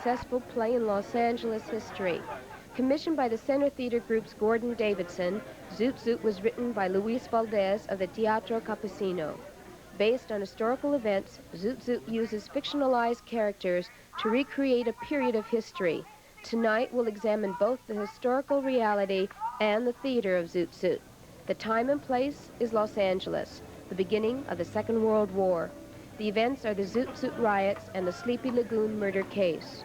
successful play in Los Angeles history. Commissioned by the Center Theater Group's Gordon Davidson, Zoot Suit was written by Luis Valdez of the Teatro Campesino. Based on historical events, Zoot Suit uses fictionalized characters to recreate a period of history. Tonight, we'll examine both the historical reality and the theater of Zoot Suit. The time and place is Los Angeles, the beginning of the Second World War. The events are the Zoot Suit riots and the Sleepy Lagoon murder case.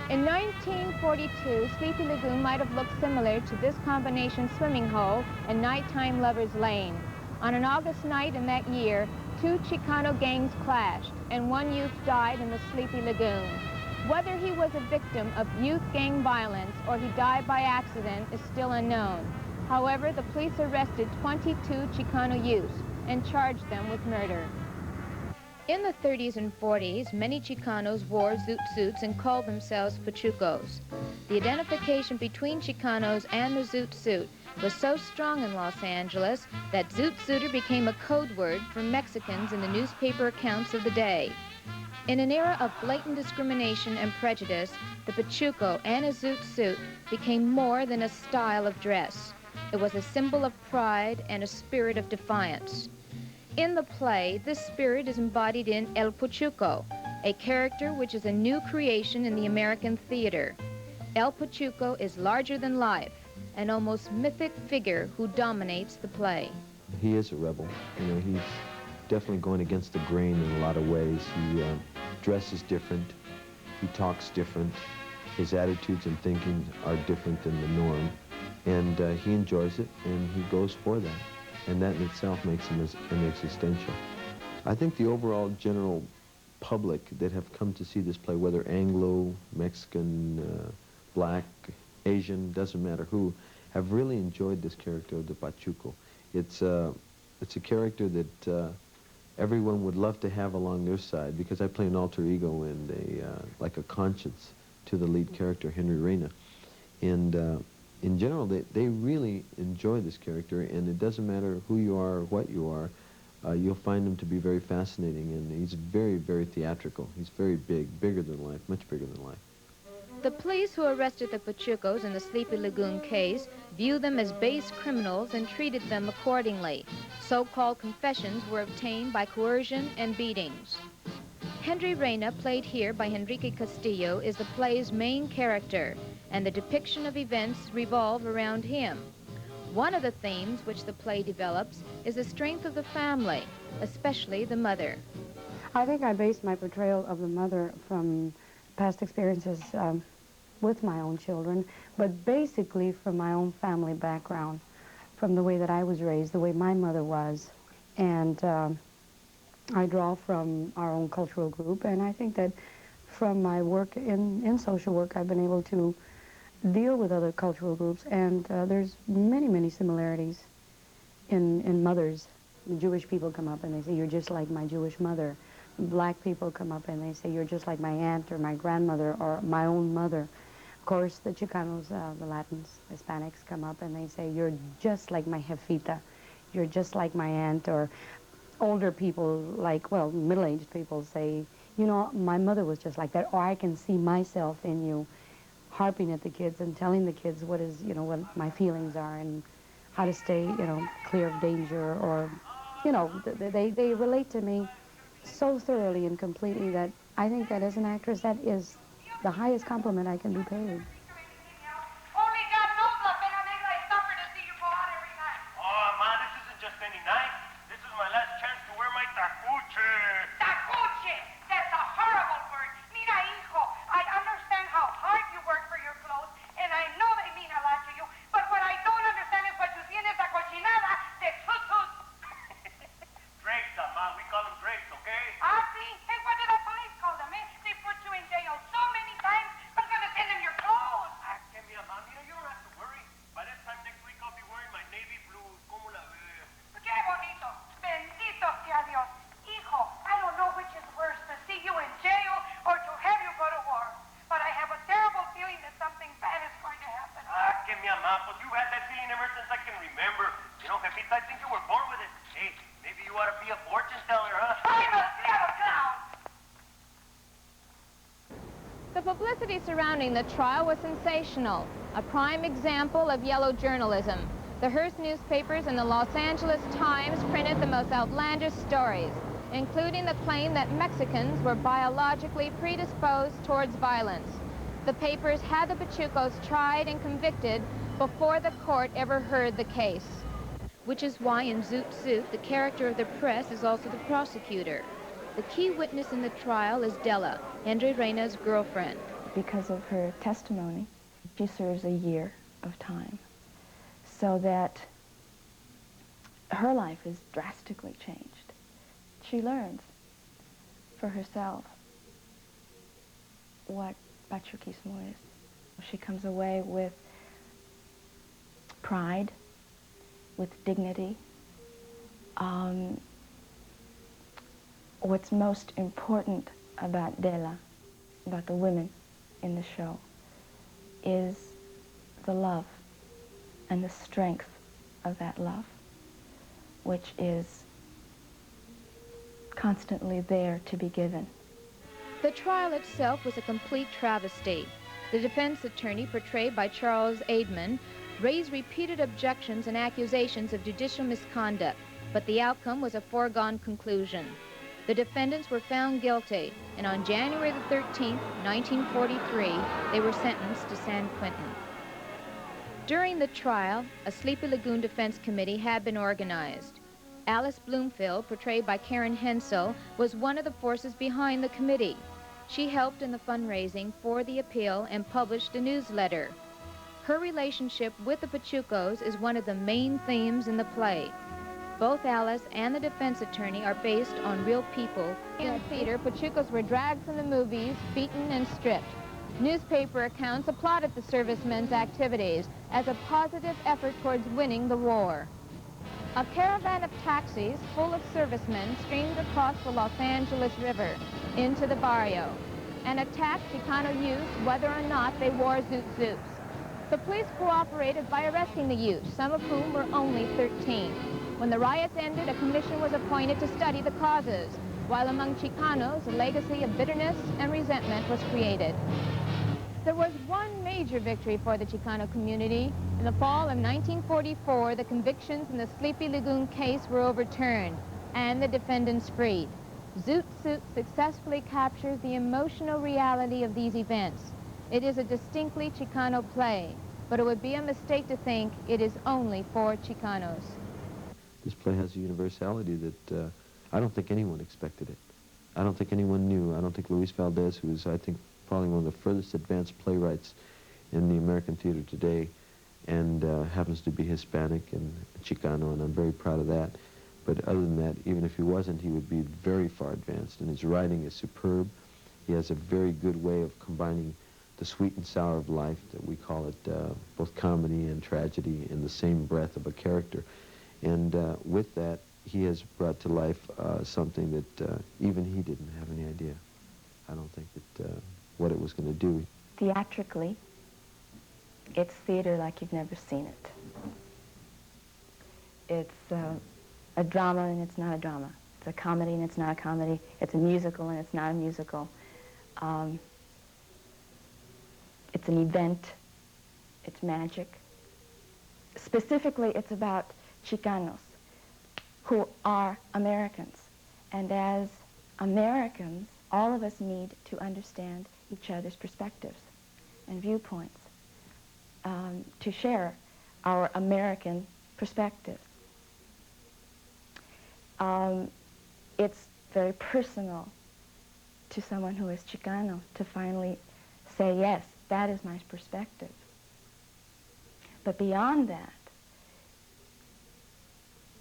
In 1942, Sleepy Lagoon might have looked similar to this combination swimming hole and nighttime Lover's Lane. On an August night in that year, two Chicano gangs clashed, and one youth died in the Sleepy Lagoon. Whether he was a victim of youth gang violence or he died by accident is still unknown. However, the police arrested 22 Chicano youths and charged them with murder. In the 30s and 40s, many Chicanos wore Zoot Suits and called themselves Pachucos. The identification between Chicanos and the Zoot Suit was so strong in Los Angeles that Zoot Suiter became a code word for Mexicans in the newspaper accounts of the day. In an era of blatant discrimination and prejudice, the Pachuco and a Zoot Suit became more than a style of dress. It was a symbol of pride and a spirit of defiance. In the play, this spirit is embodied in El Pachuco, a character which is a new creation in the American theater. El Pachuco is larger than life, an almost mythic figure who dominates the play. He is a rebel. You know, he's definitely going against the grain in a lot of ways. He dresses different. He talks different. His attitudes and thinking are different than the norm. And he enjoys it, and he goes for that. And that in itself makes him an existential. I think the overall general public that have come to see this play, whether Anglo, Mexican, Black, Asian, doesn't matter who, have really enjoyed this character of the Pachuco. It's a character that everyone would love to have along their side, because I play an alter ego and like a conscience to the lead character, Henry Reyna. And in general, they really enjoy this character, and it doesn't matter who you are or what you are, you'll find him to be very fascinating, and he's very, very theatrical. He's very big, bigger than life, much bigger than life. The police who arrested the Pachucos in the Sleepy Lagoon case viewed them as base criminals and treated them accordingly. So-called confessions were obtained by coercion and beatings. Henry Reyna, played here by Enrique Castillo, is the play's main character, and the depiction of events revolve around him. One of the themes which the play develops is the strength of the family, especially the mother. I think I based my portrayal of the mother from past experiences with my own children, but basically from my own family background, from the way that I was raised, the way my mother was. And I draw from our own cultural group, and I think that from my work in social work, I've been able to deal with other cultural groups, and there's many, many similarities in mothers. The Jewish people come up and they say, "You're just like my Jewish mother." Black people come up and they say, "You're just like my aunt or my grandmother or my own mother." Of course, the Chicanos, the Latins, Hispanics come up and they say, "You're just like my jefita. You're just like my aunt." Or older people, like, well, middle-aged people say, "You know, my mother was just like that," or "I can see myself in you," harping at the kids and telling the kids what is, you know, what my feelings are and how to stay, you know, clear of danger. Or, you know, they relate to me so thoroughly and completely that I think that as an actress, that is the highest compliment I can be paid. Only God knows La Pena Negra I suffer to see you go out every night. Oh, Ma, this isn't just any night. This is my last chance to wear my tacuche. Tacuche! That's a horrible word. Mira, hijo, I understand how hard you work for your clothes, and I know they mean a lot to you, but what I don't understand is what you see in esa cochinada de Zoot Suit. Drapes, Ma. We call them drapes, okay? Ah, see? And what do the police call them, eh? They put you in jail so many times, I'm gonna send them your clothes. publicity surrounding the trial was sensational, a prime example of yellow journalism. The Hearst newspapers and the Los Angeles Times printed the most outlandish stories, including the claim that Mexicans were biologically predisposed towards violence. The papers had the Pachucos tried and convicted before the court ever heard the case. Which is why in Zoot Suit, the character of the press is also the prosecutor. The key witness in the trial is Della, Henry Reina's girlfriend. Because of her testimony, she serves a year of time, so that her life is drastically changed. She learns for herself what pachuquismo is. She comes away with pride, with dignity. What's most important about Dela, about the women in the show, is the love and the strength of that love, which is constantly there to be given. The trial itself was a complete travesty. The defense attorney, portrayed by Charles Aidman, raised repeated objections and accusations of judicial misconduct, but the outcome was a foregone conclusion. The defendants were found guilty, and on January the 13th, 1943, they were sentenced to San Quentin. During the trial, a Sleepy Lagoon Defense Committee had been organized. Alice Bloomfield, portrayed by Karen Hensel, was one of the forces behind the committee. She helped in the fundraising for the appeal and published a newsletter. Her relationship with the Pachucos is one of the main themes in the play. Both Alice and the defense attorney are based on real people. In the theater, Pachucos were dragged from the movies, beaten and stripped. Newspaper accounts applauded the servicemen's activities as a positive effort towards winning the war. A caravan of taxis full of servicemen streamed across the Los Angeles River into the barrio and attacked Chicano youth whether or not they wore Zoot Suits. The police cooperated by arresting the youth, some of whom were only 13. When the riots ended, a commission was appointed to study the causes, while among Chicanos, a legacy of bitterness and resentment was created. There was one major victory for the Chicano community. In the fall of 1944, the convictions in the Sleepy Lagoon case were overturned and the defendants freed. Zoot Suit successfully captures the emotional reality of these events. It is a distinctly Chicano play, but it would be a mistake to think it is only for Chicanos. This play has a universality that I don't think anyone expected it. I don't think anyone knew. I don't think Luis Valdez, who is, I think, probably one of the furthest advanced playwrights in the American theater today, and happens to be Hispanic and Chicano, and I'm very proud of that. But other than that, even if he wasn't, he would be very far advanced, and his writing is superb. He has a very good way of combining the sweet and sour of life, that we call it both comedy and tragedy, in the same breath of a character. And with that, he has brought to life something that even he didn't have any idea. I don't think that what it was going to do. Theatrically, it's theater like you've never seen it. It's a drama and it's not a drama. It's a comedy and it's not a comedy. It's a musical and it's not a musical. It's an event. It's magic. Specifically, it's about Chicanos, who are Americans. And as Americans, all of us need to understand each other's perspectives and viewpoints, to share our American perspective. It's very personal to someone who is Chicano to finally say, yes, that is my perspective. But beyond that,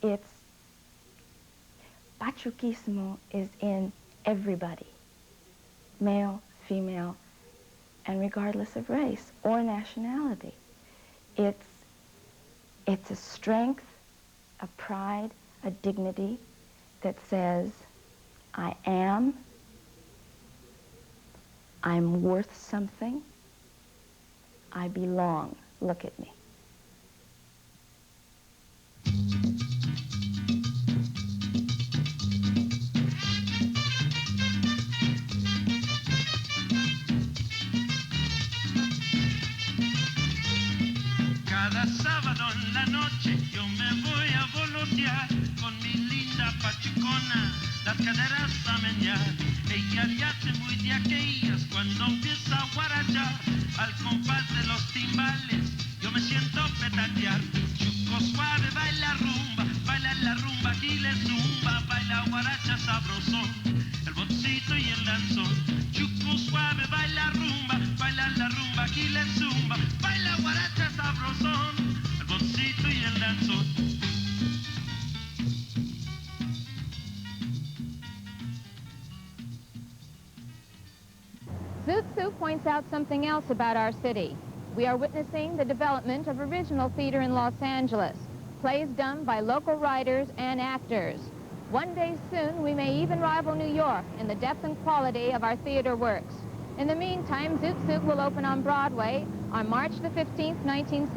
it's pachuquismo is in everybody, male, female, and regardless of race or nationality. It's a strength, a pride, a dignity that says, I'm worth something, I belong, look at me. pachucona, las caderas a menear. Ella ya hace muy de aquellas cuando empieza a guarachar. Al compás de los timbales yo me siento petatear. Chuco suave, baila la rumba, aquí le zumba, baila guaracha sabrosón, el boncito y el danzón. Chuco suave, baila la rumba, aquí le zumba, baila guaracha sabrosón, el boncito y el danzón. Zoot Suit points out something else about our city. We are witnessing the development of original theater in Los Angeles, plays done by local writers and actors. One day soon, we may even rival New York in the depth and quality of our theater works. In the meantime, Zoot Suit will open on Broadway on March the 15th, 1970.